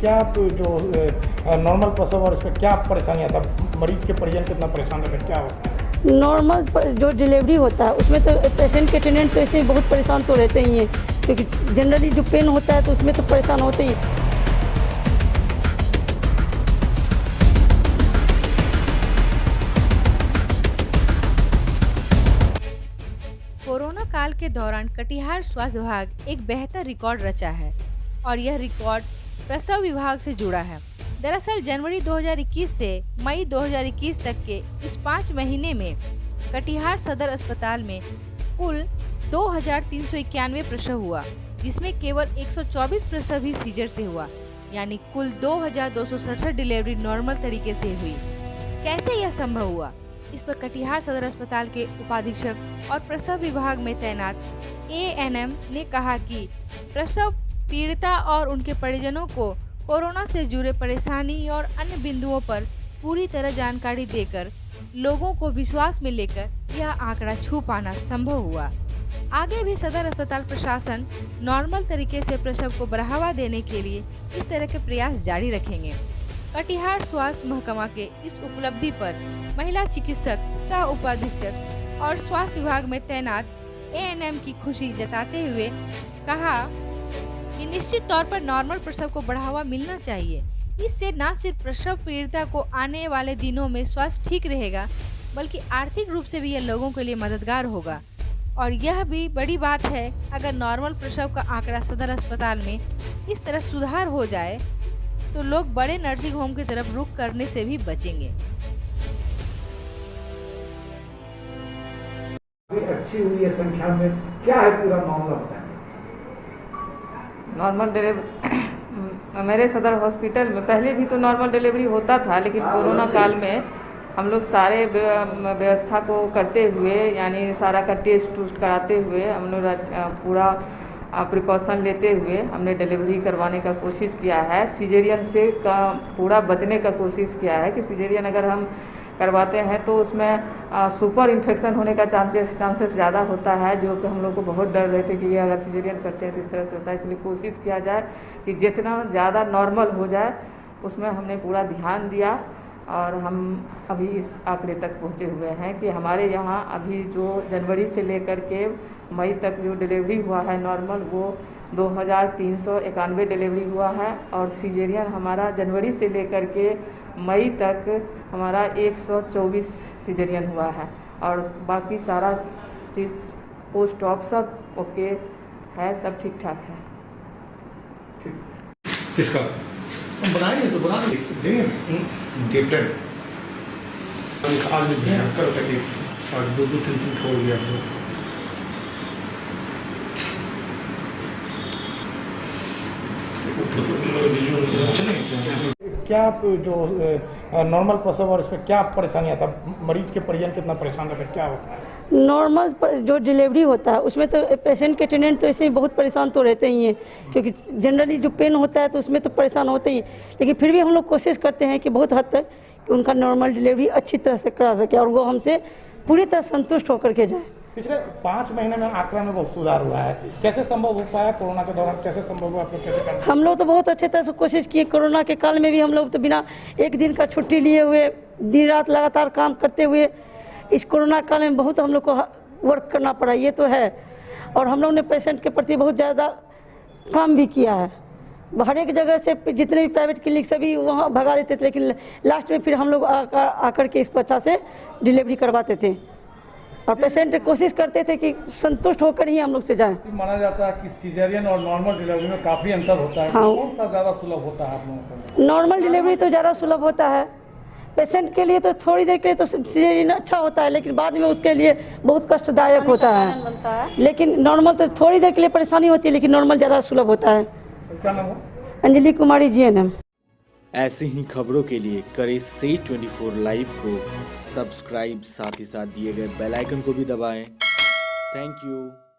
क्या जो नॉर्मल प्रसव और इसमें क्या परेशानी आता है, मरीज के परिजन कितना परेशान रहते हैं, क्या होता है? नॉर्मल जो डिलीवरी होता है उसमें तो पेशेंट के अटेंडेंट तो ऐसे बहुत परेशान तो रहते ही हैं, क्योंकि जनरली जो पेन होता है तो उसमें तो परेशान होते ही। कोरोना काल के दौरान कटिहार स्वास्थ्य विभाग एक बेहतर रिकॉर्ड रचा है और यह रिकॉर्ड प्रसव विभाग से जुड़ा है। दरअसल जनवरी 2021 से मई 2021 तक के इस 5 महीने में कटिहार सदर अस्पताल में कुल 2391 प्रसव हुआ, जिसमें केवल 124 प्रसव ही सीजर से हुआ, यानी कुल 2267 डिलीवरी नॉर्मल तरीके से हुई। कैसे यह संभव हुआ, इस पर कटिहार सदर अस्पताल के उपाधीक्षक और प्रसव विभाग में तैनात ANM ने कहा कि प्रसव पीड़िता और उनके परिजनों को कोरोना से जुड़े परेशानी और अन्य बिंदुओं पर पूरी तरह जानकारी देकर लोगों को विश्वास में लेकर यह आंकड़ा छू पाना संभव हुआ। आगे भी सदर अस्पताल प्रशासन नॉर्मल तरीके से प्रसव को बढ़ावा देने के लिए इस तरह के प्रयास जारी रखेंगे। कटिहार स्वास्थ्य महकमा के इस उपलब्धि पर महिला चिकित्सक, सह उपाधीक्षक और स्वास्थ्य विभाग में तैनात ANM की खुशी जताते हुए कहा कि निश्चित तौर पर नॉर्मल प्रसव को बढ़ावा मिलना चाहिए। इससे न सिर्फ प्रसव पीड़िता को आने वाले दिनों में स्वास्थ्य ठीक रहेगा, बल्कि आर्थिक रूप से भी यह लोगों के लिए मददगार होगा। और यह भी बड़ी बात है, अगर नॉर्मल प्रसव का आंकड़ा सदर अस्पताल में इस तरह सुधार हो जाए तो लोग बड़े नर्सिंग होम की तरफ रुख करने से भी बचेंगे। अच्छी हुई है संख्या में, क्या है पूरा मामला बताएं? नॉर्मल डिलीवरी मेरे सदर हॉस्पिटल में पहले भी तो नॉर्मल डिलीवरी होता था, लेकिन कोरोना काल में हम लोग सारे व्यवस्था को करते हुए, यानी सारा का टेस्ट टूस्ट कराते हुए, हम लोग पूरा प्रिकॉशन लेते हुए हमने डिलीवरी करवाने का कोशिश किया है। सिजेरियन से पूरा बचने का कोशिश किया है कि सिजेरियन अगर हम करवाते हैं तो उसमें सुपर इन्फेक्शन होने का चांसेस ज़्यादा होता है, जो कि हम लोग को बहुत डर रहे थे कि ये अगर सिजेरियन करते हैं तो इस तरह से होता है। इसलिए कोशिश किया जाए कि जितना ज़्यादा नॉर्मल हो जाए उसमें हमने पूरा ध्यान दिया और हम अभी इस आंकड़े तक पहुँचे हुए हैं कि हमारे यहाँ अभी जो जनवरी से लेकर के मई तक जो डिलीवरी हुआ है नॉर्मल, वो 2391 डिलीवरी हुआ है और सिजेरियन हमारा जनवरी से लेकर के मई तक हमारा 124 सिजेरियन हुआ है और बाकी सारा चीज़ पोस्ट ऑप सब ओके है, सब ठीक ठाक है। किसका हम बनाएंगे तो बना देंगे गिफ्टेड आज करो तकलीफ और 2-3 दिन छोड़ गया तो क्या जो नॉर्मल प्रसव और इसमें क्या परेशानी आता है, मरीज के परिजन कितना परेशान रहते हैं, क्या होता है? नॉर्मल जो डिलीवरी होता है उसमें तो पेशेंट के अटेंडेंट तो ऐसे ही बहुत परेशान तो रहते ही हैं, क्योंकि जनरली जो पेन होता है तो उसमें तो परेशान होते ही, लेकिन फिर भी हम लोग कोशिश करते हैं कि बहुत हद तक कि उनका नॉर्मल डिलीवरी अच्छी तरह से करा सके और वो हमसे पूरी तरह संतुष्ट होकर के जाए। पिछले 5 महीने में आंकड़ा में बहुत सुधार हुआ है, कैसे संभव हो पाया? कोरोना के दौरान कैसे संभव हुआ, आप लोग कैसे कर? हम लोग तो बहुत अच्छे तरह से कोशिश किए। कोरोना के काल में भी हम लोग तो बिना एक दिन का छुट्टी लिए हुए दिन रात लगातार काम करते हुए इस कोरोना काल में बहुत हम लोग को वर्क करना पड़ा, ये तो है। और हम लोग ने पेशेंट के प्रति बहुत ज़्यादा काम भी किया है। हर एक जगह से जितने भी प्राइवेट क्लिनिक सभी वहाँ भगा देते थे, लेकिन लास्ट में फिर हम लोग आकर के इसको अच्छा से डिलीवरी करवाते थे और पेशेंट कोशिश करते थे कि संतुष्ट होकर ही हम लोग से जाएं। माना जाता है कि सिजेरियन और नॉर्मल डिलीवरी में काफ़ी अंतर होता है। हाँ। कौन सा ज़्यादा सुलभ होता है आप लोगों को? नॉर्मल डिलीवरी तो ज़्यादा सुलभ होता है पेशेंट के लिए, तो थोड़ी देर के लिए तो सिजेरियन अच्छा होता है, लेकिन बाद में उसके लिए बहुत कष्टदायक होता है। लेकिन नॉर्मल तो थोड़ी देर के लिए परेशानी होती है, लेकिन नॉर्मल ज़्यादा सुलभ होता है। क्या नाम है? अंजलि कुमारी GNM। ऐसे ही खबरों के लिए करें से 24 लाइव को सब्सक्राइब, साथ ही साथ दिए गए बेल आइकन को भी दबाएं। Thank you.